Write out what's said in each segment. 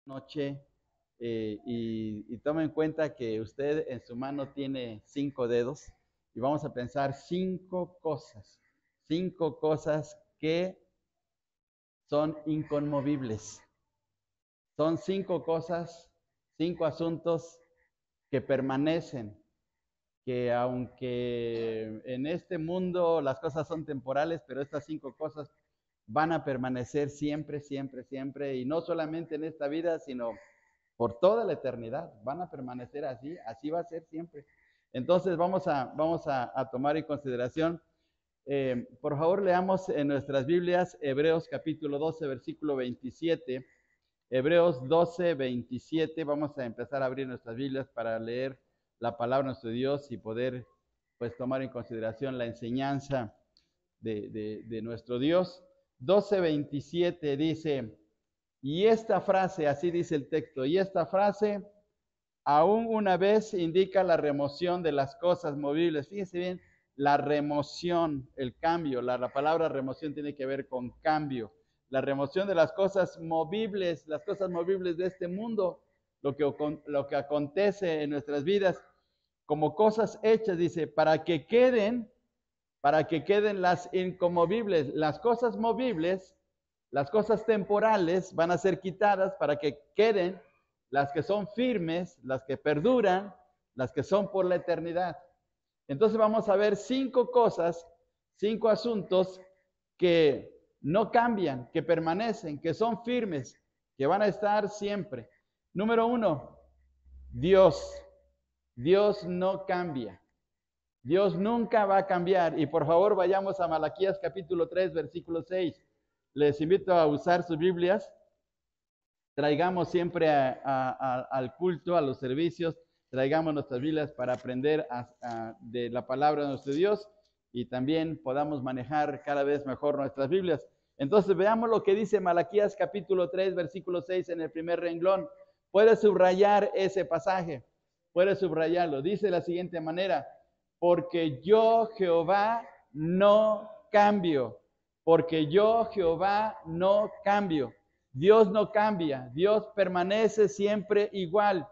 noche y tome en cuenta que usted en su mano tiene 5 dedos y vamos a pensar 5 cosas que son inconmovibles. Son 5 cosas, 5 asuntos que permanecen, que aunque en este mundo las cosas son temporales, pero estas 5 cosas van a permanecer siempre, siempre, siempre, y no solamente en esta vida, sino por toda la eternidad. Van a permanecer así, así va a ser siempre. Entonces vamos a tomar en consideración, por favor leamos en nuestras Biblias Hebreos capítulo 12, versículo 27. Hebreos 12, 27, vamos a empezar a abrir nuestras Biblias para leer la palabra de nuestro Dios y poder pues tomar en consideración la enseñanza de nuestro Dios. 12, 27 dice, y esta frase, así dice el texto, y esta frase aún una vez indica la remoción de las cosas movibles. Fíjense bien, la remoción, el cambio, la palabra remoción tiene que ver con cambio. La remoción de las cosas movibles de este mundo, lo que acontece en nuestras vidas, como cosas hechas, dice, para que queden las inconmovibles. Las cosas movibles, las cosas temporales van a ser quitadas para que queden las que son firmes, las que perduran, las que son por la eternidad. Entonces vamos a ver 5 cosas, 5 asuntos que no cambian, que permanecen, que son firmes, que van a estar siempre. Número 1, Dios. Dios no cambia. Dios nunca va a cambiar. Y por favor vayamos a Malaquías capítulo 3, versículo 6. Les invito a usar sus Biblias. Traigamos siempre al culto, a los servicios, traigamos nuestras Biblias para aprender de la palabra de nuestro Dios y también podamos manejar cada vez mejor nuestras Biblias. Entonces veamos lo que dice Malaquías capítulo 3, versículo 6 en el primer renglón. Puede subrayar ese pasaje, puede subrayarlo. Dice de la siguiente manera, porque yo Jehová no cambio, porque yo Jehová no cambio. Dios no cambia, Dios permanece siempre igual.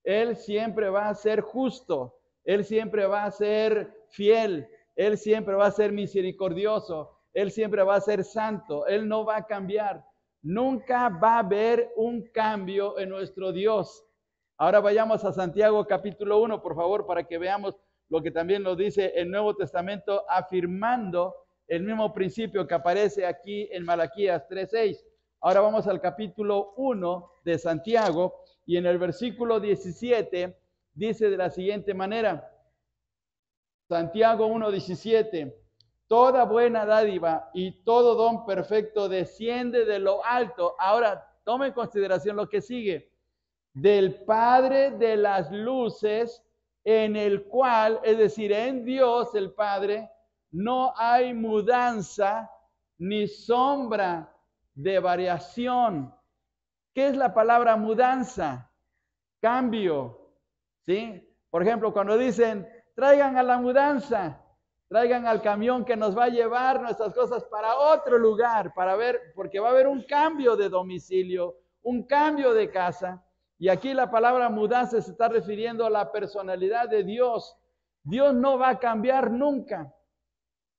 Él siempre va a ser justo, Él siempre va a ser fiel, Él siempre va a ser misericordioso, Él siempre va a ser santo, Él no va a cambiar. Nunca va a haber un cambio en nuestro Dios. Ahora vayamos a Santiago capítulo 1, por favor, para que veamos lo que también nos dice el Nuevo Testamento, afirmando el mismo principio que aparece aquí en Malaquías 3:6. Ahora vamos al capítulo 1 de Santiago y en el versículo 17 dice de la siguiente manera, Santiago 1:17, toda buena dádiva y todo don perfecto desciende de lo alto. Ahora tome en consideración lo que sigue, del Padre de las luces, en el cual, es decir, en Dios el Padre, no hay mudanza ni sombra de variación. ¿Qué es la palabra mudanza? Cambio, ¿sí? Por ejemplo, cuando dicen, traigan a la mudanza, traigan al camión que nos va a llevar nuestras cosas para otro lugar, para ver, porque va a haber un cambio de domicilio, un cambio de casa. Y aquí la palabra mudanza se está refiriendo a la personalidad de Dios. Dios no va a cambiar nunca.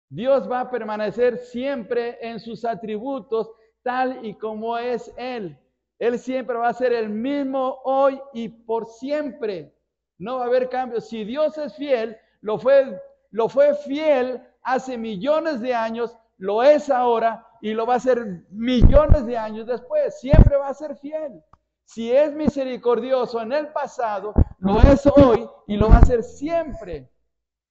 Dios va a permanecer siempre en sus atributos, tal y como es Él. Él siempre va a ser el mismo hoy y por siempre. No va a haber cambio. Si Dios es fiel, lo fue fiel hace millones de años, lo es ahora y lo va a ser millones de años después. Siempre va a ser fiel. Si es misericordioso en el pasado, lo es hoy y lo va a ser siempre.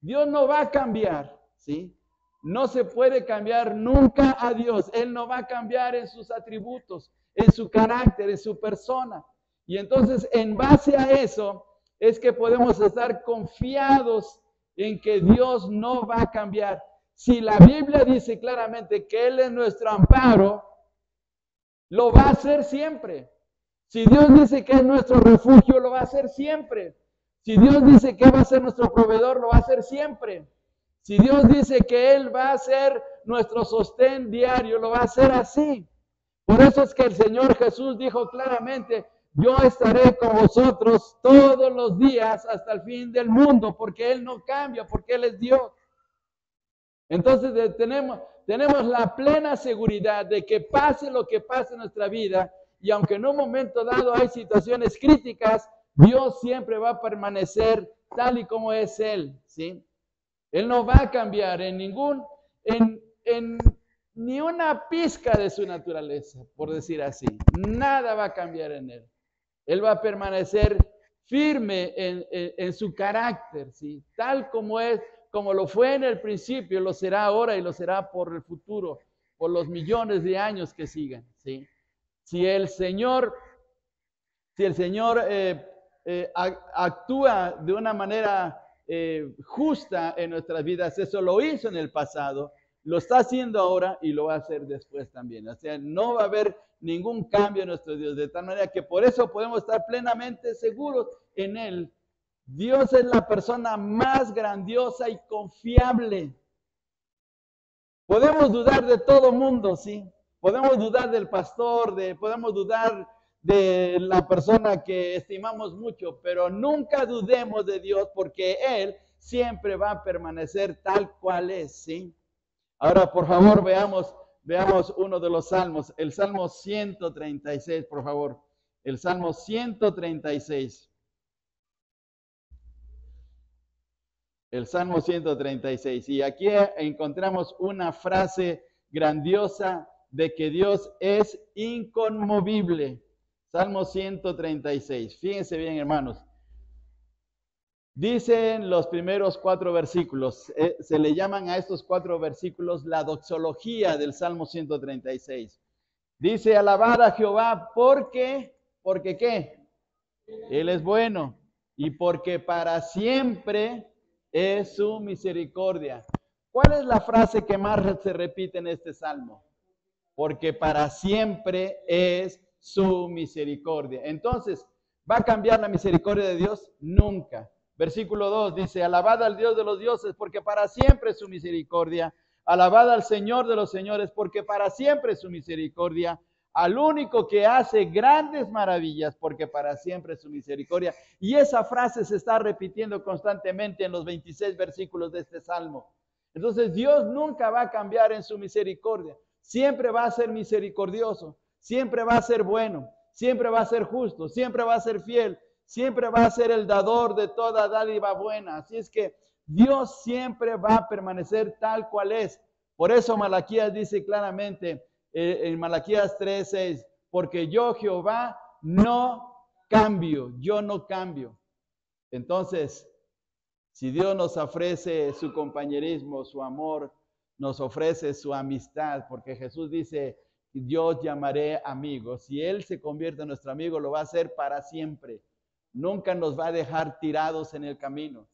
Dios no va a cambiar, ¿sí? No se puede cambiar nunca a Dios. Él no va a cambiar en sus atributos, en su carácter, en su persona. Y entonces, en base a eso, es que podemos estar confiados en que Dios no va a cambiar. Si la Biblia dice claramente que Él es nuestro amparo, lo va a hacer siempre. Si Dios dice que es nuestro refugio, lo va a hacer siempre. Si Dios dice que va a ser nuestro proveedor, lo va a hacer siempre. Si Dios dice que Él va a ser nuestro sostén diario, lo va a hacer así. Por eso es que el Señor Jesús dijo claramente, yo estaré con vosotros todos los días hasta el fin del mundo, porque Él no cambia, porque Él es Dios. Entonces tenemos la plena seguridad de que pase lo que pase en nuestra vida, y aunque en un momento dado hay situaciones críticas, Dios siempre va a permanecer tal y como es Él, ¿sí? Él no va a cambiar en ni una pizca de su naturaleza, por decir así. Nada va a cambiar en Él. Él va a permanecer firme en su carácter, ¿sí? Tal como es, como lo fue en el principio, lo será ahora y lo será por el futuro, por los millones de años que sigan, ¿sí? Si el Señor actúa de una manera justa en nuestras vidas, eso lo hizo en el pasado, lo está haciendo ahora y lo va a hacer después también. O sea, no va a haber ningún cambio en nuestro Dios, de tal manera que por eso podemos estar plenamente seguros en Él. Dios es la persona más grandiosa y confiable. Podemos dudar de todo mundo, ¿sí? Podemos dudar del pastor, podemos dudar de la persona que estimamos mucho, pero nunca dudemos de Dios, porque Él siempre va a permanecer tal cual es, ¿sí? Ahora, por favor, veamos uno de los salmos, el Salmo 136, por favor. El Salmo 136. El Salmo 136. Y aquí encontramos una frase grandiosa de que Dios es inconmovible. Salmo 136. Fíjense bien, hermanos. Dicen los primeros 4 versículos, se le llaman a estos 4 versículos la doxología del Salmo 136. Dice, alabad a Jehová porque ¿qué? Él es bueno y porque para siempre es su misericordia. ¿Cuál es la frase que más se repite en este salmo? Porque para siempre es su misericordia. Entonces, ¿va a cambiar la misericordia de Dios? Nunca. Versículo 2 dice, alabad al Dios de los dioses, porque para siempre es su misericordia. Alabad al Señor de los señores, porque para siempre es su misericordia. Al único que hace grandes maravillas, porque para siempre es su misericordia. Y esa frase se está repitiendo constantemente en los 26 versículos de este salmo. Entonces, Dios nunca va a cambiar en su misericordia. Siempre va a ser misericordioso, siempre va a ser bueno, siempre va a ser justo, siempre va a ser fiel, siempre va a ser el dador de toda dádiva buena. Así es que Dios siempre va a permanecer tal cual es. Por eso Malaquías dice claramente en Malaquías 3:6, porque yo Jehová no cambio, yo no cambio. Entonces, si Dios nos ofrece su compañerismo, su amor, nos ofrece su amistad, porque Jesús dice, Dios llamaré amigo. Si Él se convierte en nuestro amigo, lo va a hacer para siempre. Nunca nos va a dejar tirados en el camino.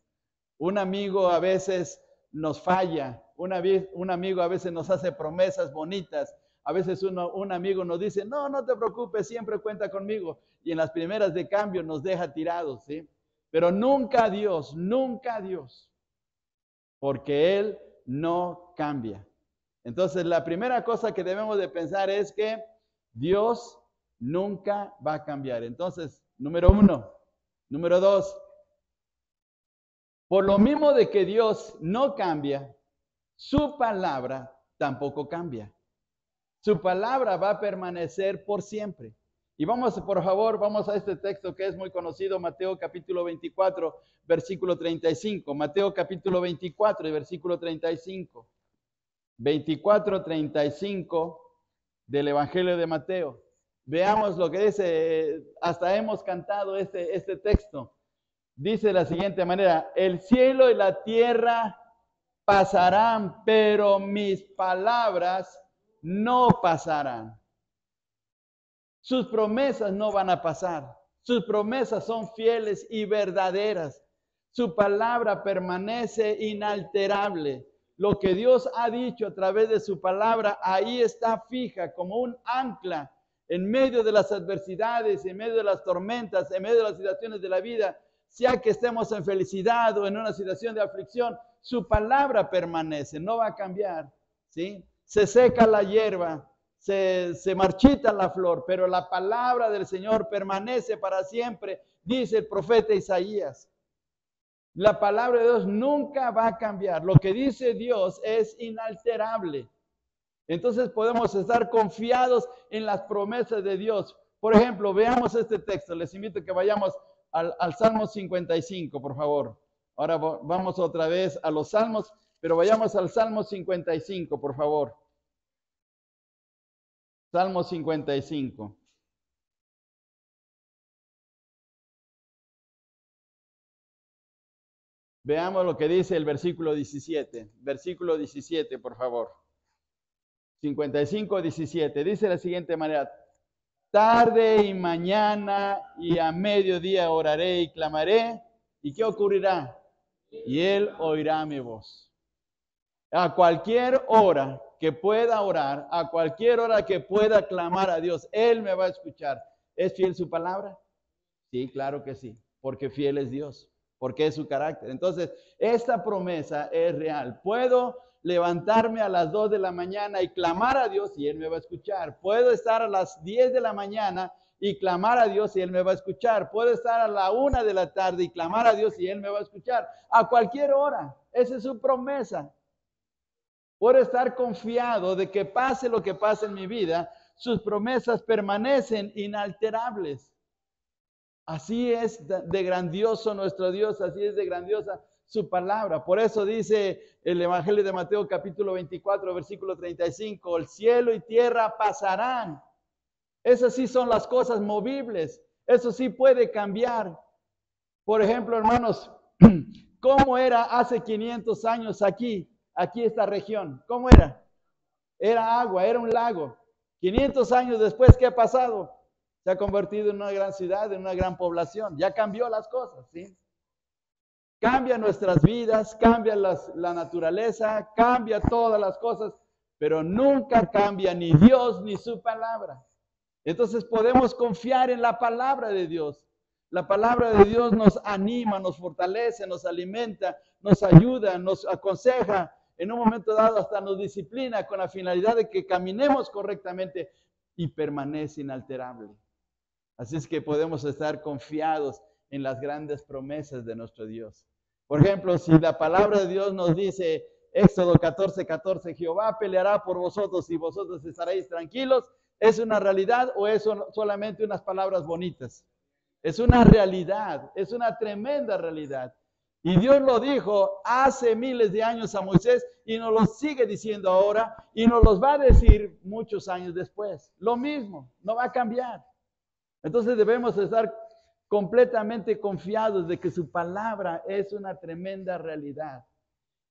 Un amigo a veces nos falla, un amigo a veces nos hace promesas bonitas, a veces un amigo nos dice, no te preocupes, siempre cuenta conmigo, y en las primeras de cambio nos deja tirados, ¿sí? Pero nunca Dios, porque Él no cambia. Entonces, la primera cosa que debemos de pensar es que Dios nunca va a cambiar. Entonces, número 1. Número 2, por lo mismo de que Dios no cambia, su palabra tampoco cambia. Su palabra va a permanecer por siempre. Y vamos, por favor, vamos a este texto que es muy conocido, Mateo capítulo 24, versículo 35. Mateo capítulo 24 y versículo 35. 24, 35 del Evangelio de Mateo. Veamos lo que dice, hasta hemos cantado este texto. Dice de la siguiente manera, el cielo y la tierra pasarán, pero mis palabras no pasarán. Sus promesas no van a pasar. Sus promesas son fieles y verdaderas. Su palabra permanece inalterable. Lo que Dios ha dicho a través de su palabra, ahí está fija como un ancla en medio de las adversidades, en medio de las tormentas, en medio de las situaciones de la vida, sea que estemos en felicidad o en una situación de aflicción, su palabra permanece, no va a cambiar, ¿sí? Se seca la hierba, se marchita la flor, pero la palabra del Señor permanece para siempre, dice el profeta Isaías. La palabra de Dios nunca va a cambiar. Lo que dice Dios es inalterable. Entonces podemos estar confiados en las promesas de Dios. Por ejemplo, veamos este texto. Les invito a que vayamos al Salmo 55, por favor. Ahora vamos otra vez a los Salmos, pero vayamos al Salmo 55, por favor. Salmo 55. Veamos lo que dice el versículo 17. Versículo 17, por favor. 55, 17. Dice de la siguiente manera: tarde y mañana y a mediodía oraré y clamaré. ¿Y qué ocurrirá? Y Él oirá mi voz. A cualquier hora que pueda orar, a cualquier hora que pueda clamar a Dios, Él me va a escuchar. ¿Es fiel su palabra? Sí, claro que sí, porque fiel es Dios, porque es su carácter. Entonces, esta promesa es real. Puedo levantarme a las 2 de la mañana y clamar a Dios y Él me va a escuchar. Puedo estar a las 10 de la mañana y clamar a Dios y Él me va a escuchar. Puedo estar a la 1 de la tarde y clamar a Dios y Él me va a escuchar. A cualquier hora. Esa es su promesa. Puedo estar confiado de que pase lo que pase en mi vida, sus promesas permanecen inalterables. Así es de grandioso nuestro Dios, así es de grandiosa su palabra. Por eso dice el Evangelio de Mateo capítulo 24, versículo 35, el cielo y tierra pasarán. Esas sí son las cosas movibles, eso sí puede cambiar. Por ejemplo, hermanos, ¿cómo era hace 500 años aquí esta región? ¿Cómo era? Era agua, era un lago. 500 años después, ¿qué ha pasado? Se ha convertido en una gran ciudad, en una gran población. Ya cambió las cosas, ¿sí? Cambia nuestras vidas, cambia la naturaleza, cambia todas las cosas, pero nunca cambia ni Dios ni su palabra. Entonces podemos confiar en la palabra de Dios. La palabra de Dios nos anima, nos fortalece, nos alimenta, nos ayuda, nos aconseja. En un momento dado hasta nos disciplina con la finalidad de que caminemos correctamente y permanece inalterable. Así es que podemos estar confiados en las grandes promesas de nuestro Dios. Por ejemplo, si la palabra de Dios nos dice, Éxodo 14, 14, Jehová peleará por vosotros y vosotros estaréis tranquilos, ¿es una realidad o es solamente unas palabras bonitas? Es una realidad, es una tremenda realidad. Y Dios lo dijo hace miles de años a Moisés y nos lo sigue diciendo ahora y nos los va a decir muchos años después. Lo mismo, no va a cambiar. Entonces debemos estar completamente confiados de que su palabra es una tremenda realidad.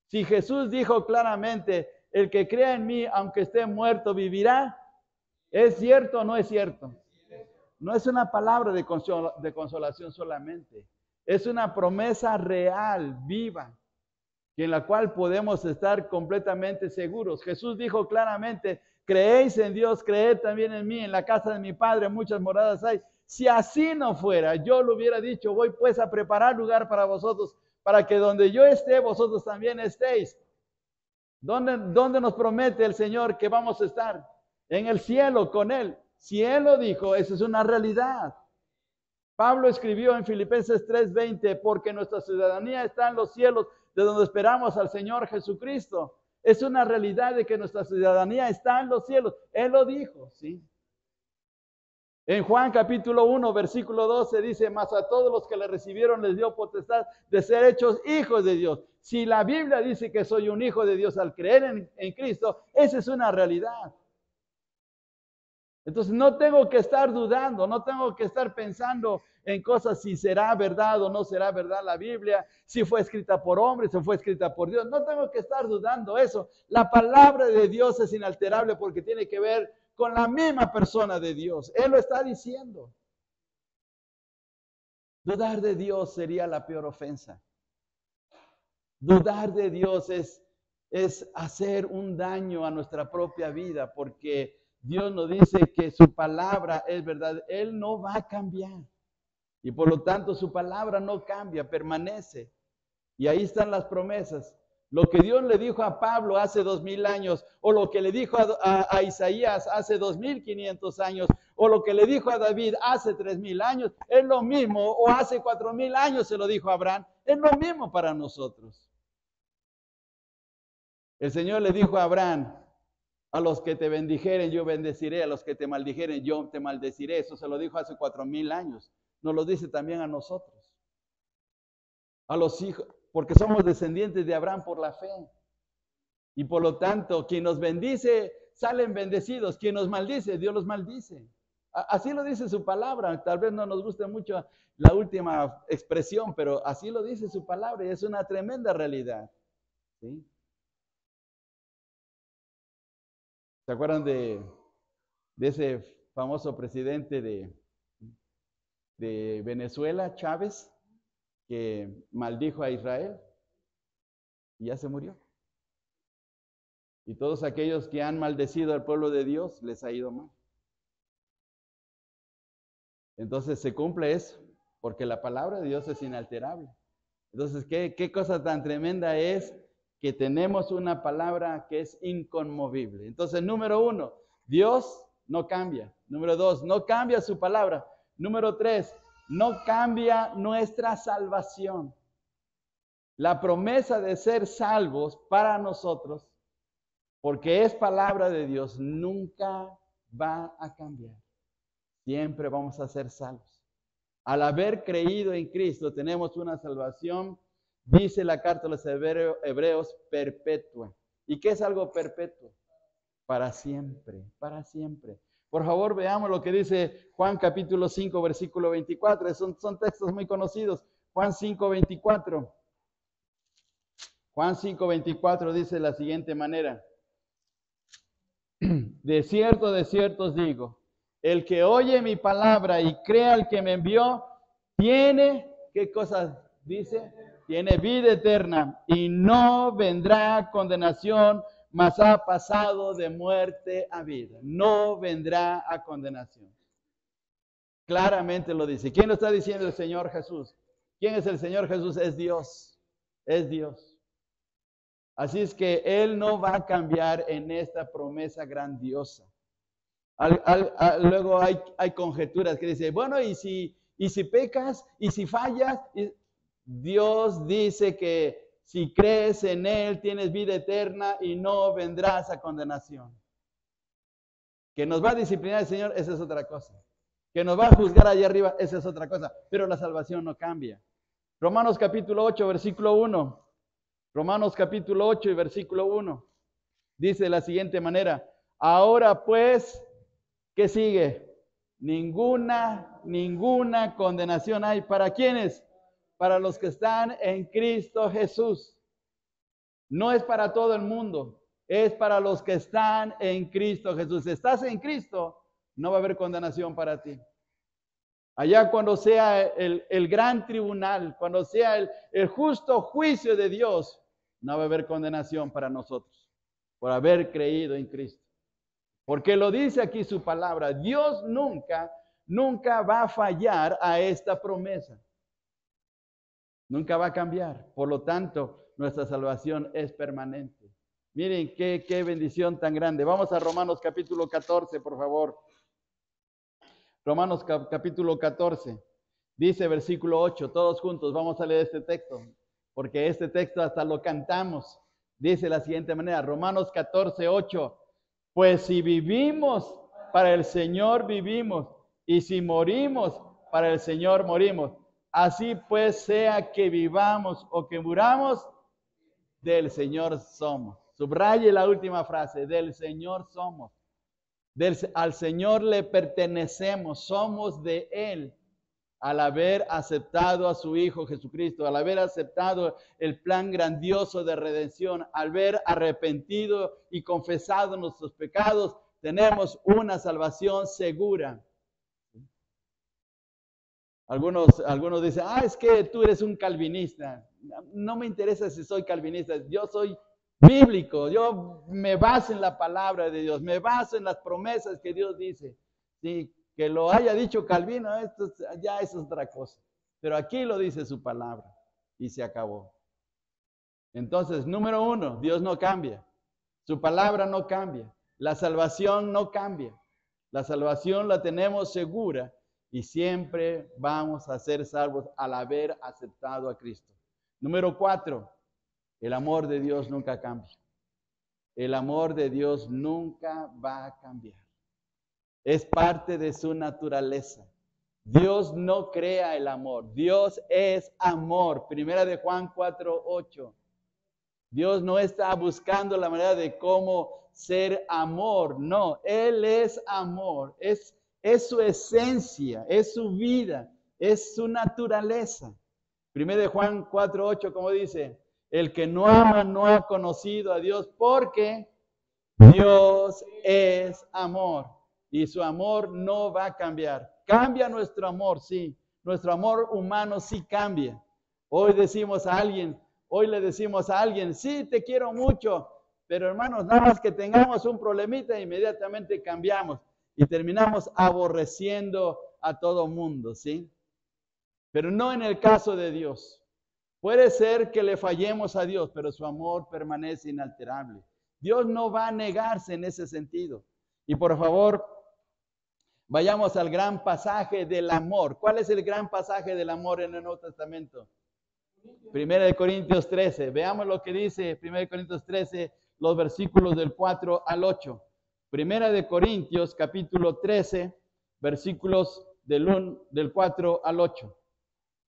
Si Jesús dijo claramente, el que crea en mí, aunque esté muerto, vivirá, ¿es cierto o no es cierto? No es una palabra de consolación solamente, es una promesa real, viva, en la cual podemos estar completamente seguros. Jesús dijo claramente, creéis en Dios, creed también en mí, en la casa de mi Padre muchas moradas hay. Si así no fuera, yo lo hubiera dicho, voy pues a preparar lugar para vosotros, para que donde yo esté, vosotros también estéis. ¿Dónde nos promete el Señor que vamos a estar? En el cielo con Él. Si Él lo dijo, eso es una realidad. Pablo escribió en Filipenses 3:20, porque nuestra ciudadanía está en los cielos, de donde esperamos al Señor Jesucristo. Es una realidad de que nuestra ciudadanía está en los cielos. Él lo dijo, ¿sí? En Juan capítulo 1, versículo 12 dice, mas a todos los que le recibieron les dio potestad de ser hechos hijos de Dios. Si la Biblia dice que soy un hijo de Dios al creer en Cristo, esa es una realidad. Entonces no tengo que estar dudando, no tengo que estar pensando en cosas si será verdad o no será verdad la Biblia, si fue escrita por hombres o fue escrita por Dios. No tengo que estar dudando eso. La palabra de Dios es inalterable porque tiene que ver con la misma persona de Dios. Él lo está diciendo. Dudar de Dios sería la peor ofensa. Dudar de Dios es hacer un daño a nuestra propia vida porque Dios nos dice que su palabra es verdad. Él no va a cambiar. Y por lo tanto su palabra no cambia, permanece. Y ahí están las promesas. Lo que Dios le dijo a Pablo hace 2000 años, o lo que le dijo a Isaías hace 2500 años, o lo que le dijo a David hace 3000 años, es lo mismo, o hace 4000 años se lo dijo a Abraham, es lo mismo para nosotros. El Señor le dijo a Abraham, a los que te bendijeren yo bendeciré, a los que te maldijeren yo te maldeciré. Eso se lo dijo hace 4000 años. Nos lo dice también a nosotros. A los hijos, porque somos descendientes de Abraham por la fe. Y por lo tanto, quien nos bendice, salen bendecidos. Quien nos maldice, Dios los maldice. Así lo dice su palabra. Tal vez no nos guste mucho la última expresión, pero así lo dice su palabra y es una tremenda realidad. ¿Sí? ¿Se acuerdan de ese famoso presidente de Venezuela, Chávez, que maldijo a Israel y ya se murió? Y todos aquellos que han maldecido al pueblo de Dios les ha ido mal. Entonces se cumple eso, porque la palabra de Dios es inalterable. Entonces, ¿qué cosa tan tremenda es que tenemos una palabra que es inconmovible? Entonces, número 1, Dios no cambia. Número 2, no cambia su palabra. Número 3, no cambia nuestra salvación. La promesa de ser salvos para nosotros, porque es palabra de Dios, nunca va a cambiar. Siempre vamos a ser salvos. Al haber creído en Cristo, tenemos una salvación, dice la carta a los hebreos, perpetua. ¿Y qué es algo perpetuo? Para siempre, para siempre. Por favor, veamos lo que dice Juan capítulo 5, versículo 24. Son textos muy conocidos. Juan 5, 24. Juan 5, 24 dice de la siguiente manera. De cierto os digo, el que oye mi palabra y crea al que me envió, tiene, ¿qué cosa dice? Tiene vida eterna y no vendrá condenación, mas ha pasado de muerte a vida. No vendrá a condenación. Claramente lo dice. ¿Quién lo está diciendo? El Señor Jesús. ¿Quién es el Señor Jesús? Es Dios. Es Dios. Así es que Él no va a cambiar en esta promesa grandiosa. Luego hay conjeturas que dicen, bueno, ¿y si pecas? ¿Y si fallas? Dios dice que si crees en Él, tienes vida eterna y no vendrás a condenación. Que nos va a disciplinar el Señor, esa es otra cosa. Que nos va a juzgar allá arriba, esa es otra cosa. Pero la salvación no cambia. Romanos capítulo 8, versículo 1. Romanos capítulo 8 y versículo 1. Dice de la siguiente manera, ahora pues, ¿qué sigue? Ninguna condenación hay. ¿Para quiénes? Para los que están en Cristo Jesús. No es para todo el mundo, es para los que están en Cristo Jesús. Si estás en Cristo, no va a haber condenación para ti. Allá cuando sea el gran tribunal, cuando sea el justo juicio de Dios, no va a haber condenación para nosotros por haber creído en Cristo. Porque lo dice aquí su palabra, Dios nunca va a fallar a esta promesa. Nunca va a cambiar. Por lo tanto, nuestra salvación es permanente. Miren qué bendición tan grande. Vamos a Romanos capítulo 14, por favor. Romanos capítulo 14. Dice versículo 8, todos juntos vamos a leer este texto, porque este texto hasta lo cantamos. Dice de la siguiente manera, Romanos 14, 8. Pues si vivimos, para el Señor vivimos, y si morimos, para el Señor morimos. Así pues, sea que vivamos o que muramos, del Señor somos. Subraye la última frase, del Señor somos. Al Señor le pertenecemos, somos de Él. Al haber aceptado a su Hijo Jesucristo, al haber aceptado el plan grandioso de redención, al haber arrepentido y confesado nuestros pecados, tenemos una salvación segura. Algunos dicen, es que tú eres un calvinista. No me interesa si soy calvinista, yo soy bíblico, yo me baso en la palabra de Dios, me baso en las promesas que Dios dice. Sí, que lo haya dicho Calvino, esto ya es otra cosa. Pero aquí lo dice su palabra y se acabó. Entonces, número uno, Dios no cambia. Su palabra no cambia. La salvación no cambia. La salvación la tenemos segura y siempre vamos a ser salvos al haber aceptado a Cristo. Número 4, el amor de Dios nunca cambia. El amor de Dios nunca va a cambiar. Es parte de su naturaleza. Dios no crea el amor. Dios es amor. Primera de Juan 4:8. Dios no está buscando la manera de cómo ser amor. No, Él es amor. Es su esencia, es su vida, es su naturaleza. Primera de Juan 4:8, como dice, el que no ama no ha conocido a Dios porque Dios es amor y su amor no va a cambiar. Cambia nuestro amor, sí. Nuestro amor humano sí cambia. Hoy le decimos a alguien, sí, te quiero mucho, pero hermanos, nada más que tengamos un problemita, inmediatamente cambiamos y terminamos aborreciendo a todo mundo, ¿sí? Pero no en el caso de Dios. Puede ser que le fallemos a Dios, pero su amor permanece inalterable. Dios no va a negarse en ese sentido. Y por favor, vayamos al gran pasaje del amor. ¿Cuál es el gran pasaje del amor en el Nuevo Testamento? 1 Corintios 13. Veamos lo que dice 1 Corintios 13, los versículos del 4 al 8. 1 Corintios capítulo 13, versículos del 4 al 8.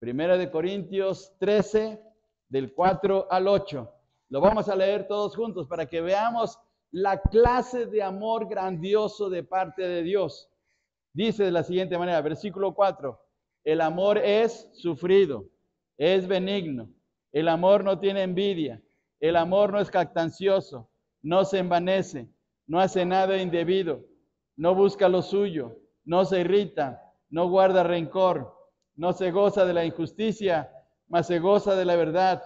1 Corintios 13, del 4 al 8. Lo vamos a leer todos juntos para que veamos la clase de amor grandioso de parte de Dios. Dice de la siguiente manera, versículo 4, el amor es sufrido, es benigno, el amor no tiene envidia, el amor no es jactancioso, no se envanece, no hace nada indebido, no busca lo suyo, no se irrita, no guarda rencor, no se goza de la injusticia, mas se goza de la verdad.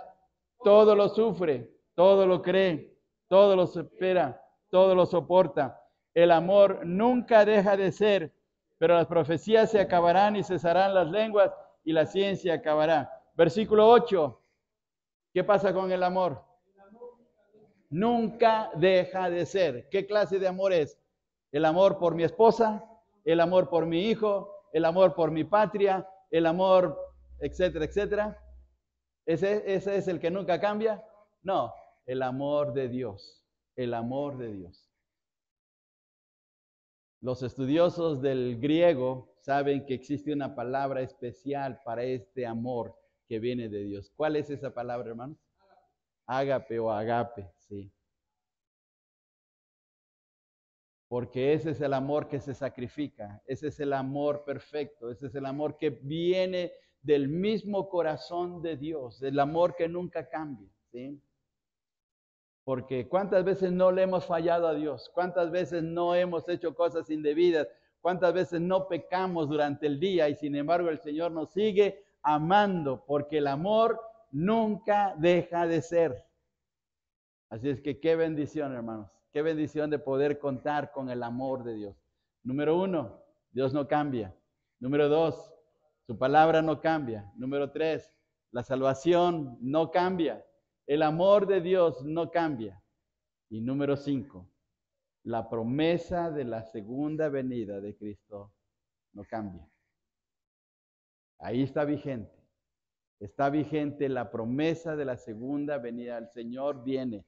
Todo lo sufre, todo lo cree, todo lo espera, todo lo soporta. El amor nunca deja de ser, pero las profecías se acabarán y cesarán las lenguas y la ciencia acabará. Versículo 8. ¿Qué pasa con el amor? Nunca deja de ser. ¿Qué clase de amor es? El amor por mi esposa, el amor por mi hijo, el amor por mi patria, el amor, etcétera, etcétera. ¿Ese es el que nunca cambia? No, el amor de Dios, el amor de Dios. Los estudiosos del griego saben que existe una palabra especial para este amor que viene de Dios. ¿Cuál es esa palabra, hermanos? Ágape o agape, sí. Porque ese es el amor que se sacrifica, ese es el amor perfecto, ese es el amor que viene del mismo corazón de Dios, el amor que nunca cambia, ¿sí? Porque ¿cuántas veces no le hemos fallado a Dios? ¿Cuántas veces no hemos hecho cosas indebidas? ¿Cuántas veces no pecamos durante el día? Y sin embargo el Señor nos sigue amando, porque el amor nunca deja de ser. Así es que qué bendición, hermanos. Qué bendición de poder contar con el amor de Dios. Número 1, Dios no cambia. Número 2, su palabra no cambia. Número 3, la salvación no cambia. El amor de Dios no cambia. Y número 5, la promesa de la segunda venida de Cristo no cambia. Ahí está vigente. Está vigente la promesa de la segunda venida. El Señor viene.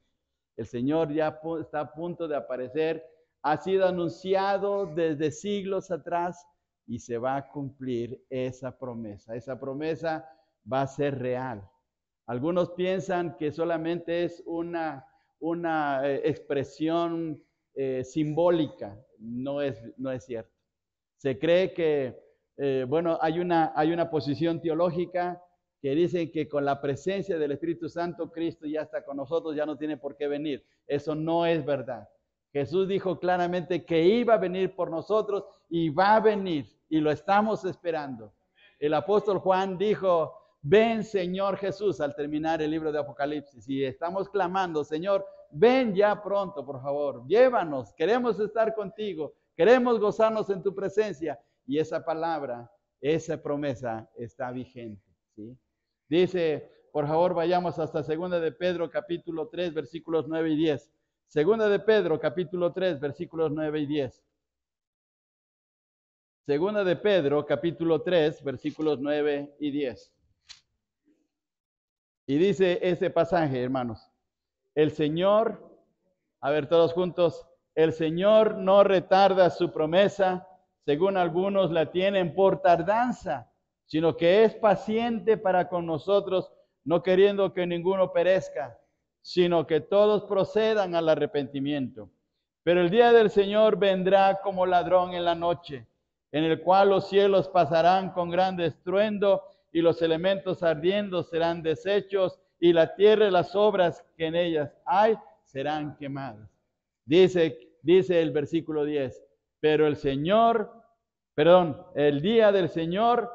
El Señor ya está a punto de aparecer. Ha sido anunciado desde siglos atrás y se va a cumplir esa promesa. Esa promesa va a ser real. Algunos piensan que solamente es una expresión simbólica. No es cierto. Se cree que, hay una posición teológica que dicen que con la presencia del Espíritu Santo, Cristo ya está con nosotros, ya no tiene por qué venir. Eso no es verdad. Jesús dijo claramente que iba a venir por nosotros y va a venir, y lo estamos esperando. El apóstol Juan dijo, ven Señor Jesús, al terminar el libro de Apocalipsis, y estamos clamando, Señor, ven ya pronto, por favor, llévanos, queremos estar contigo, queremos gozarnos en tu presencia, y esa palabra, esa promesa está vigente, ¿sí? Dice Por favor, vayamos hasta 2 de Pedro, capítulo 3, versículos 9 y 10. 2 de Pedro, capítulo 3, versículos 9 y 10. 2 de Pedro, capítulo 3, versículos 9 y 10. Y dice ese pasaje, hermanos, el Señor, a ver todos juntos, el Señor no retarda su promesa, según algunos la tienen por tardanza, sino que es paciente para con nosotros, no queriendo que ninguno perezca, sino que todos procedan al arrepentimiento. Pero el día del Señor vendrá como ladrón en la noche, en el cual los cielos pasarán con gran estruendo y los elementos ardiendo serán deshechos y la tierra y las obras que en ellas hay serán quemadas. Dice el versículo 10, pero el día del Señor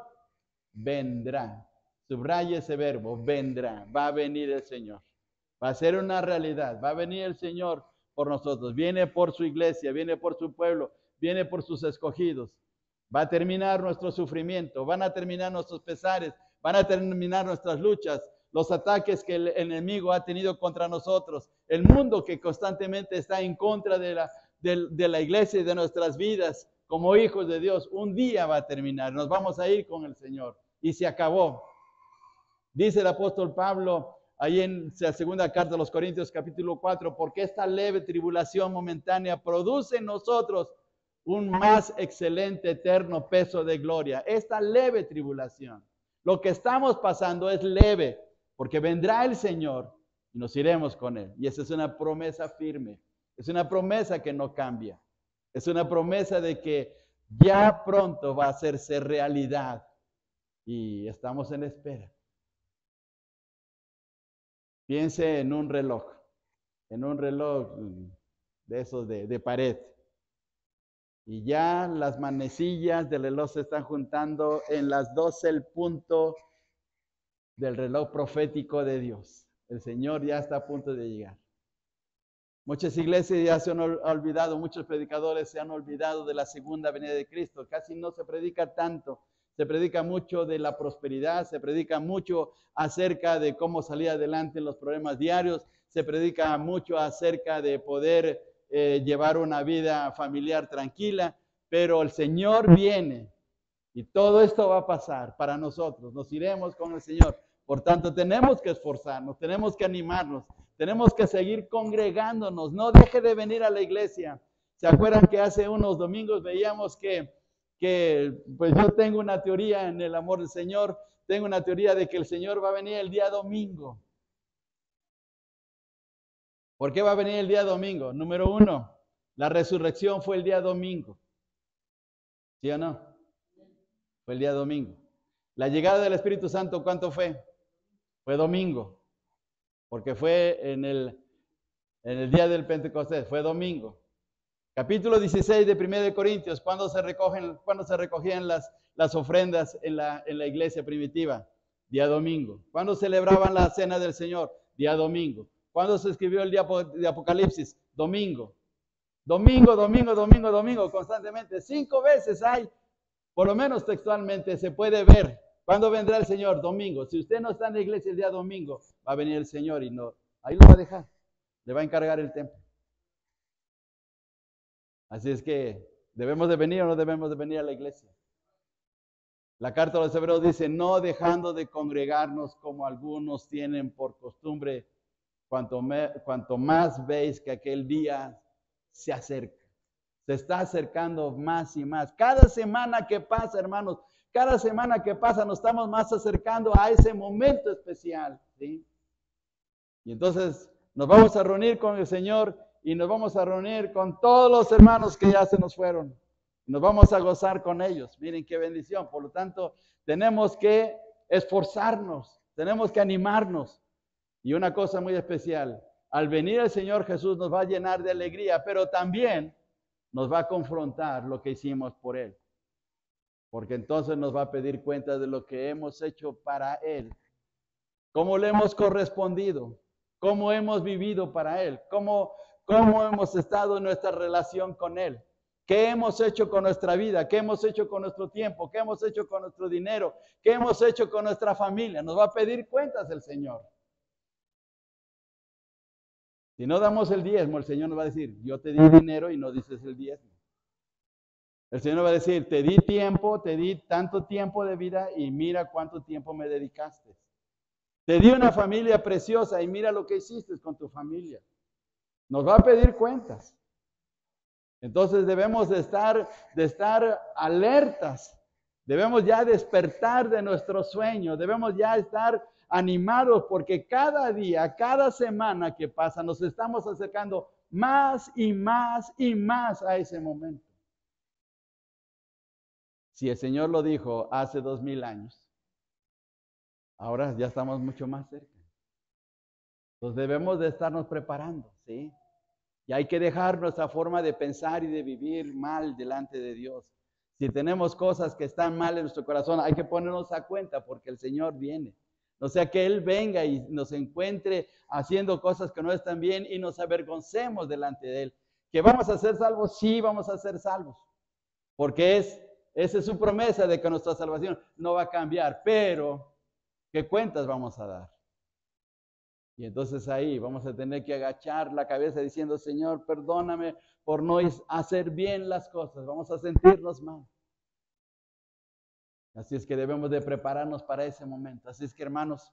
vendrá. Subraya ese verbo, vendrá, va a venir el Señor. Va a ser una realidad, va a venir el Señor por nosotros, viene por su iglesia, viene por su pueblo, viene por sus escogidos. Va a terminar nuestro sufrimiento, van a terminar nuestros pesares, van a terminar nuestras luchas, los ataques que el enemigo ha tenido contra nosotros, el mundo que constantemente está en contra de la iglesia y de nuestras vidas como hijos de Dios. Un día va a terminar, nos vamos a ir con el Señor y se acabó. Dice el apóstol Pablo ahí en la segunda carta de los Corintios capítulo 4, porque esta leve tribulación momentánea produce en nosotros un más excelente eterno peso de gloria. Esta leve tribulación, lo que estamos pasando es leve, porque vendrá el Señor y nos iremos con Él. Y esa es una promesa firme, es una promesa que no cambia, es una promesa de que ya pronto va a hacerse realidad y estamos en espera. Piense en un reloj de esos de pared. Y ya las manecillas del reloj se están juntando en las 12, el punto del reloj profético de Dios. El Señor ya está a punto de llegar. Muchas iglesias ya se han olvidado, muchos predicadores se han olvidado de la segunda venida de Cristo. Casi no se predica tanto. Se predica mucho de la prosperidad, se predica mucho acerca de cómo salir adelante en los problemas diarios, se predica mucho acerca de poder llevar una vida familiar tranquila, pero el Señor viene y todo esto va a pasar para nosotros, nos iremos con el Señor. Por tanto, tenemos que esforzarnos, tenemos que animarnos, tenemos que seguir congregándonos, no deje de venir a la iglesia. ¿Se acuerdan que hace unos domingos veíamos que pues yo tengo una teoría en el amor del Señor, tengo una teoría de que el Señor va a venir el día domingo? ¿Por qué va a venir el día domingo? Número 1, la resurrección fue el día domingo. ¿Sí o no? Fue el día domingo. La llegada del Espíritu Santo, ¿cuánto fue? Fue domingo. Porque fue en el día del Pentecostés, fue domingo. Capítulo 16 de 1 de Corintios, ¿cuándo se recogían las ofrendas en la iglesia primitiva? Día domingo. ¿Cuándo celebraban la cena del Señor? Día domingo. ¿Cuándo se escribió el día de Apocalipsis? Domingo. Domingo, constantemente. 5 veces hay, por lo menos textualmente, se puede ver. ¿Cuándo vendrá el Señor? Domingo. Si usted no está en la iglesia el día domingo, va a venir el Señor y no, ahí lo va a dejar. Le va a encargar el templo. Así es que, ¿debemos de venir o no debemos de venir a la iglesia? La carta de los Hebreos dice, no dejando de congregarnos como algunos tienen por costumbre, cuanto más veis que aquel día se acerca. Se está acercando más y más. Cada semana que pasa, hermanos, cada semana que pasa nos estamos más acercando a ese momento especial, ¿sí? Y entonces nos vamos a reunir con el Señor y nos vamos a reunir con todos los hermanos que ya se nos fueron. Nos vamos a gozar con ellos. Miren qué bendición. Por lo tanto, tenemos que esforzarnos, tenemos que animarnos. Y una cosa muy especial, al venir el Señor Jesús nos va a llenar de alegría, pero también nos va a confrontar lo que hicimos por Él. Porque entonces nos va a pedir cuenta de lo que hemos hecho para Él. Cómo le hemos correspondido, cómo hemos vivido para Él, cómo hemos estado en nuestra relación con Él. ¿Qué hemos hecho con nuestra vida? ¿Qué hemos hecho con nuestro tiempo? ¿Qué hemos hecho con nuestro dinero? ¿Qué hemos hecho con nuestra familia? Nos va a pedir cuentas el Señor. Si no damos el diezmo, el Señor nos va a decir, yo te di dinero y no dices el diezmo. El Señor nos va a decir, te di tiempo, te di tanto tiempo de vida y mira cuánto tiempo me dedicaste. Te di una familia preciosa y mira lo que hiciste con tu familia. Nos va a pedir cuentas. Entonces debemos de estar alertas. Debemos ya despertar de nuestro sueño. Debemos ya estar animados porque cada día, cada semana que pasa, nos estamos acercando más y más y más a ese momento. Si el Señor lo dijo hace 2000 años, ahora ya estamos mucho más cerca. Entonces debemos de estarnos preparando, ¿sí? Y hay que dejar nuestra forma de pensar y de vivir mal delante de Dios. Si tenemos cosas que están mal en nuestro corazón, hay que ponernos a cuenta porque el Señor viene. O sea, que Él venga y nos encuentre haciendo cosas que no están bien y nos avergoncemos delante de Él. ¿Que vamos a ser salvos? Sí, vamos a ser salvos. Porque esa es su promesa de que nuestra salvación no va a cambiar. Pero, ¿qué cuentas vamos a dar? Y entonces ahí vamos a tener que agachar la cabeza diciendo, Señor, perdóname por no hacer bien las cosas. Vamos a sentirnos mal. Así es que debemos de prepararnos para ese momento. Así es que, hermanos,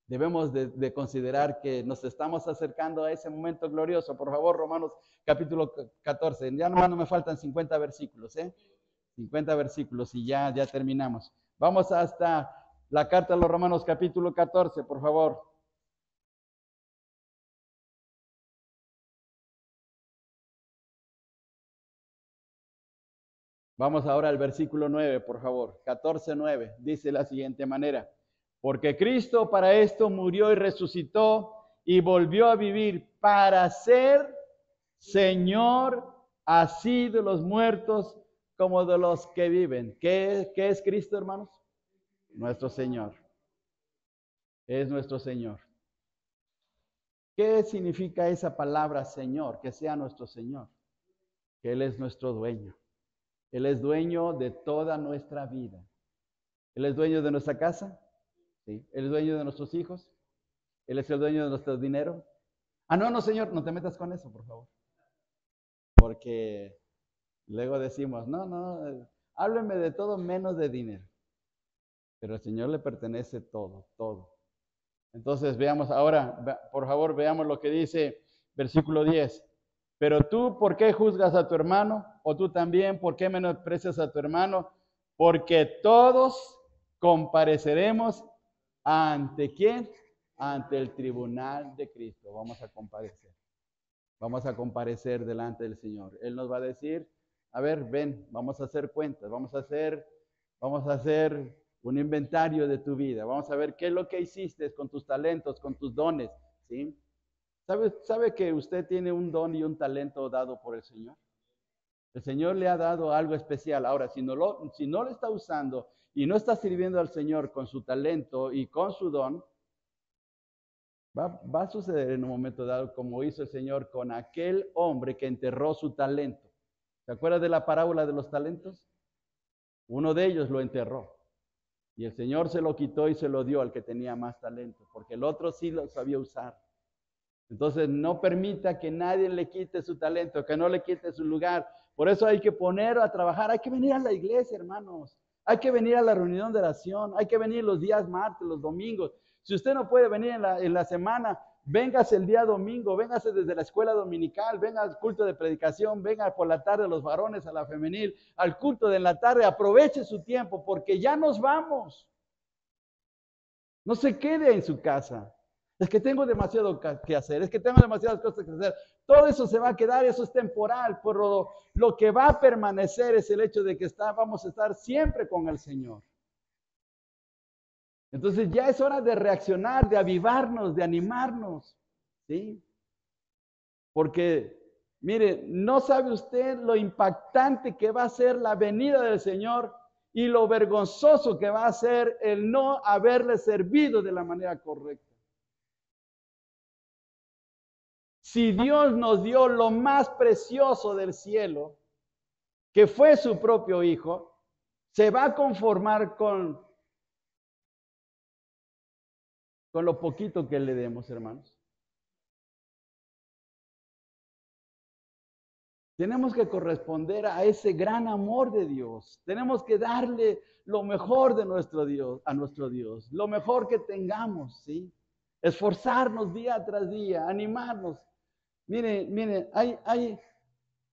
debemos de considerar que nos estamos acercando a ese momento glorioso. Por favor, Romanos capítulo 14. Ya nomás no me faltan 50 versículos, 50 versículos y ya terminamos. Vamos hasta la carta a los Romanos capítulo 14, por favor. Vamos ahora al versículo 9, por favor. 14:9. Dice de la siguiente manera. Porque Cristo para esto murió y resucitó y volvió a vivir para ser Señor así de los muertos como de los que viven. ¿Qué es Cristo, hermanos? Nuestro Señor. Es nuestro Señor. ¿Qué significa esa palabra Señor? Que sea nuestro Señor. Que Él es nuestro dueño. Él es dueño de toda nuestra vida. Él es dueño de nuestra casa. ¿Sí? Él es dueño de nuestros hijos. Él es el dueño de nuestro dinero. No, Señor, no te metas con eso, por favor. Porque luego decimos, no, hábleme de todo menos de dinero. Pero al Señor le pertenece todo, todo. Entonces veamos ahora, por favor, veamos lo que dice versículo 10. Pero tú, ¿por qué juzgas a tu hermano? O tú también, ¿por qué menosprecias a tu hermano? Porque todos compareceremos ¿ante quién? Ante el tribunal de Cristo. Vamos a comparecer. Vamos a comparecer delante del Señor. Él nos va a decir, a ver, ven, vamos a hacer cuentas, vamos a hacer un inventario de tu vida. Vamos a ver qué es lo que hiciste con tus talentos, con tus dones, ¿sí? ¿Sabe que usted tiene un don y un talento dado por el Señor? El Señor le ha dado algo especial. Ahora, si no lo está usando y no está sirviendo al Señor con su talento y con su don, va a suceder en un momento dado como hizo el Señor con aquel hombre que enterró su talento. ¿Se acuerda de la parábola de los talentos? Uno de ellos lo enterró. Y el Señor se lo quitó y se lo dio al que tenía más talento, porque el otro sí lo sabía usar. Entonces, no permita que nadie le quite su talento, que no le quite su lugar. Por eso hay que poner a trabajar. Hay que venir a la iglesia, hermanos. Hay que venir a la reunión de oración. Hay que venir los días martes, los domingos. Si usted no puede venir en la semana, véngase el día domingo, véngase desde la escuela dominical, venga al culto de predicación, venga por la tarde los varones a la femenil, al culto de la tarde. Aproveche su tiempo porque ya nos vamos. No se quede en su casa. Es que tengo demasiado que hacer, es que tengo demasiadas cosas que hacer. Todo eso se va a quedar, eso es temporal, pero lo que va a permanecer es el hecho de que vamos a estar siempre con el Señor. Entonces ya es hora de reaccionar, de avivarnos, de animarnos, ¿sí? Porque, mire, no sabe usted lo impactante que va a ser la venida del Señor y lo vergonzoso que va a ser el no haberle servido de la manera correcta. Si Dios nos dio lo más precioso del cielo, que fue su propio hijo, se va a conformar con lo poquito que le demos, hermanos. Tenemos que corresponder a ese gran amor de Dios. Tenemos que darle lo mejor de nuestro Dios, a nuestro Dios, lo mejor que tengamos, ¿sí? Esforzarnos día tras día, animarnos. Miren,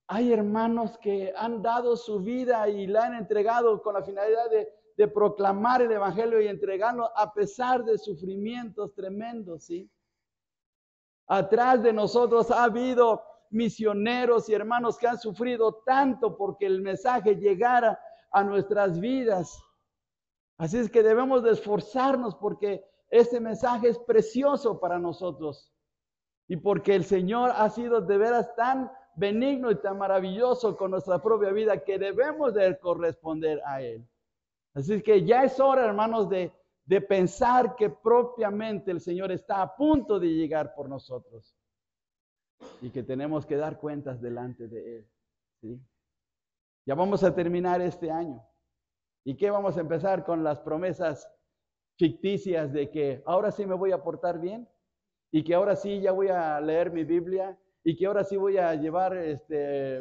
hay hermanos que han dado su vida y la han entregado con la finalidad de proclamar el Evangelio y entregarlo a pesar de sufrimientos tremendos, ¿sí? Atrás de nosotros ha habido misioneros y hermanos que han sufrido tanto porque el mensaje llegara a nuestras vidas. Así es que debemos de esforzarnos porque este mensaje es precioso para nosotros y porque el Señor ha sido de veras tan benigno y tan maravilloso con nuestra propia vida que debemos de corresponder a Él. Así es que ya es hora, hermanos, de pensar que propiamente el Señor está a punto de llegar por nosotros y que tenemos que dar cuentas delante de Él, ¿sí? Ya vamos a terminar este año. ¿Y qué vamos a empezar con las promesas ficticias de que ahora sí me voy a portar bien y que ahora sí ya voy a leer mi Biblia y que ahora sí voy a llevar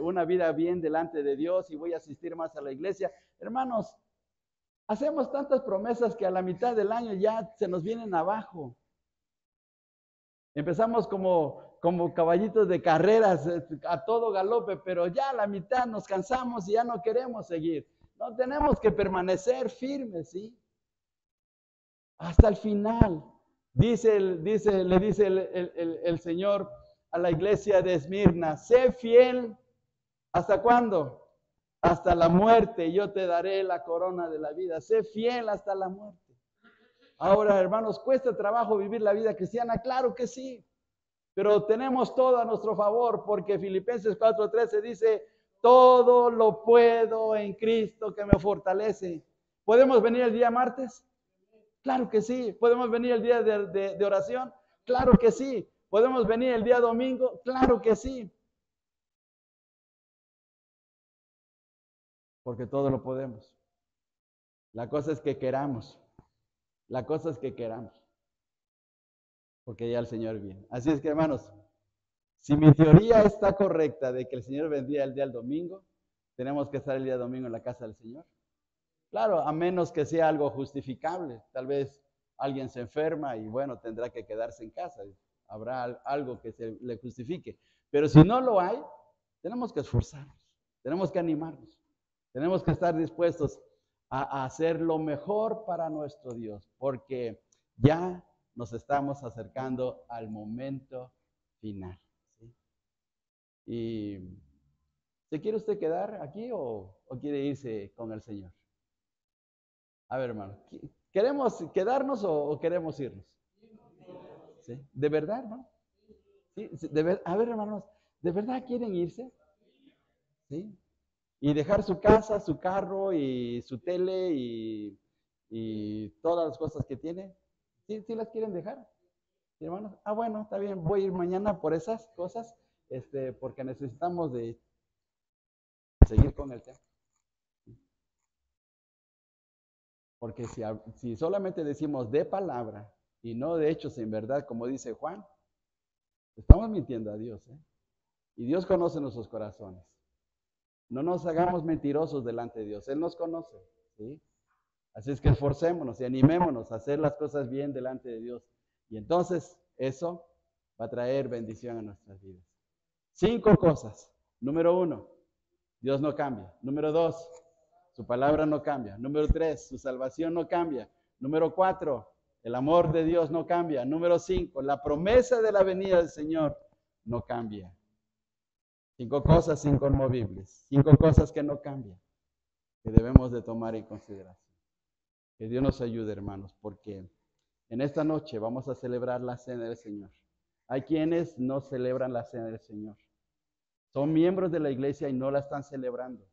una vida bien delante de Dios y voy a asistir más a la iglesia? Hermanos, hacemos tantas promesas que a la mitad del año ya se nos vienen abajo. Empezamos como caballitos de carreras a todo galope, pero ya a la mitad nos cansamos y ya no queremos seguir. No, tenemos que permanecer firmes, ¿sí? Hasta el final. Le dice el Señor a la iglesia de Esmirna: sé fiel. ¿Hasta cuándo? Hasta la muerte. Yo te daré la corona de la vida. Sé fiel hasta la muerte. Ahora, hermanos, ¿cuesta trabajo vivir la vida cristiana? Claro que sí. Pero tenemos todo a nuestro favor porque Filipenses 4:13 dice: todo lo puedo en Cristo que me fortalece. ¿Podemos venir el día martes? Claro que sí. ¿Podemos venir el día de oración? Claro que sí. ¿Podemos venir el día domingo? Claro que sí. Porque todo lo podemos. La cosa es que queramos. La cosa es que queramos. Porque ya el Señor viene. Así es que, hermanos, si mi teoría está correcta de que el Señor vendría el día del domingo, tenemos que estar el día domingo en la casa del Señor. Claro, a menos que sea algo justificable. Tal vez alguien se enferma y bueno, tendrá que quedarse en casa. Habrá algo que se le justifique. Pero si no lo hay, tenemos que esforzarnos, tenemos que animarnos, tenemos que estar dispuestos a hacer lo mejor para nuestro Dios, porque ya nos estamos acercando al momento final, ¿sí? ¿Y se quiere usted quedar aquí o quiere irse con el Señor? A ver, hermano, ¿queremos quedarnos o queremos irnos? ¿Sí? ¿De verdad, hermano? ¿Sí? A ver, hermanos, ¿de verdad quieren irse? ¿Sí? Y dejar su casa, su carro y su tele y todas las cosas que tiene. ¿Sí, sí las quieren dejar? ¿Sí, hermanos? Ah, bueno, está bien, voy a ir mañana por esas cosas, porque necesitamos de seguir con el tema. Porque si solamente decimos de palabra y no de hechos en verdad, como dice Juan, estamos mintiendo a Dios, ¿eh? Y Dios conoce nuestros corazones. No nos hagamos mentirosos delante de Dios, Él nos conoce, ¿sí? Así es que esforcémonos y animémonos a hacer las cosas bien delante de Dios. Y entonces eso va a traer bendición a nuestras vidas. 5 cosas. Número 1, Dios no cambia. Número 2, su palabra no cambia. Número 3, su salvación no cambia. Número 4, el amor de Dios no cambia. Número 5, la promesa de la venida del Señor no cambia. 5 cosas inconmovibles. 5 cosas que no cambian, que debemos de tomar en consideración. Que Dios nos ayude, hermanos, porque en esta noche vamos a celebrar la cena del Señor. Hay quienes no celebran la cena del Señor. Son miembros de la iglesia y no la están celebrando.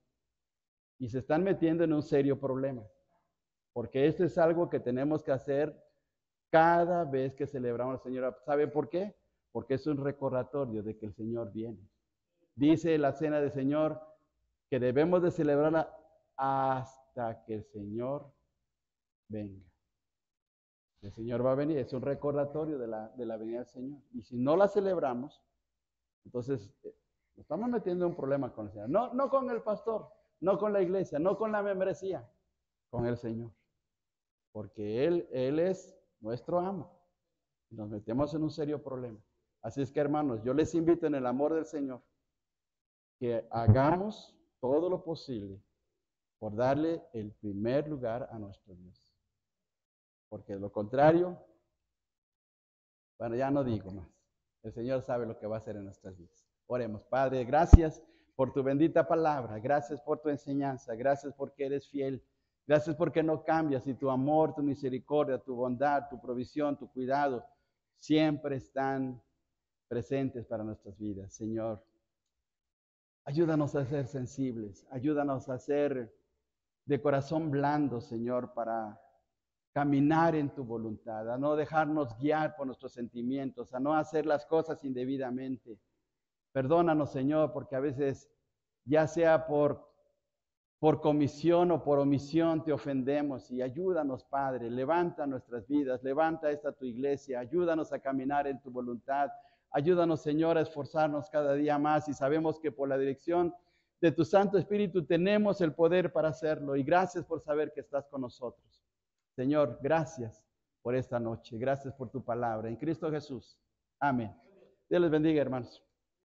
Y se están metiendo en un serio problema. Porque esto es algo que tenemos que hacer cada vez que celebramos al Señor. ¿Sabe por qué? Porque es un recordatorio de que el Señor viene. Dice la cena del Señor: que debemos de celebrarla hasta que el Señor venga. El Señor va a venir, es un recordatorio de la venida del Señor. Y si no la celebramos, entonces nos estamos metiendo en un problema con el Señor. No, no con el pastor, no con la iglesia, no con la membresía, con el Señor. Porque Él es nuestro amo. Y nos metemos en un serio problema. Así es que, hermanos, yo les invito en el amor del Señor que hagamos todo lo posible por darle el primer lugar a nuestro Dios. Porque de lo contrario, bueno, ya no digo más. El Señor sabe lo que va a hacer en nuestras vidas. Oremos. Padre, gracias por tu bendita palabra. Gracias por tu enseñanza. Gracias porque eres fiel. Gracias porque no cambias y tu amor, tu misericordia, tu bondad, tu provisión, tu cuidado siempre están presentes para nuestras vidas. Señor, ayúdanos a ser sensibles. Ayúdanos a ser de corazón blando, Señor, para caminar en tu voluntad, a no dejarnos guiar por nuestros sentimientos, a no hacer las cosas indebidamente. Perdónanos, Señor, porque a veces, ya sea por comisión o por omisión, te ofendemos. Y ayúdanos, Padre, levanta nuestras vidas, levanta esta tu iglesia, ayúdanos a caminar en tu voluntad. Ayúdanos, Señor, a esforzarnos cada día más, y sabemos que por la dirección de tu Santo Espíritu tenemos el poder para hacerlo. Y gracias por saber que estás con nosotros. Señor, gracias por esta noche. Gracias por tu palabra. En Cristo Jesús. Amén. Dios les bendiga, hermanos.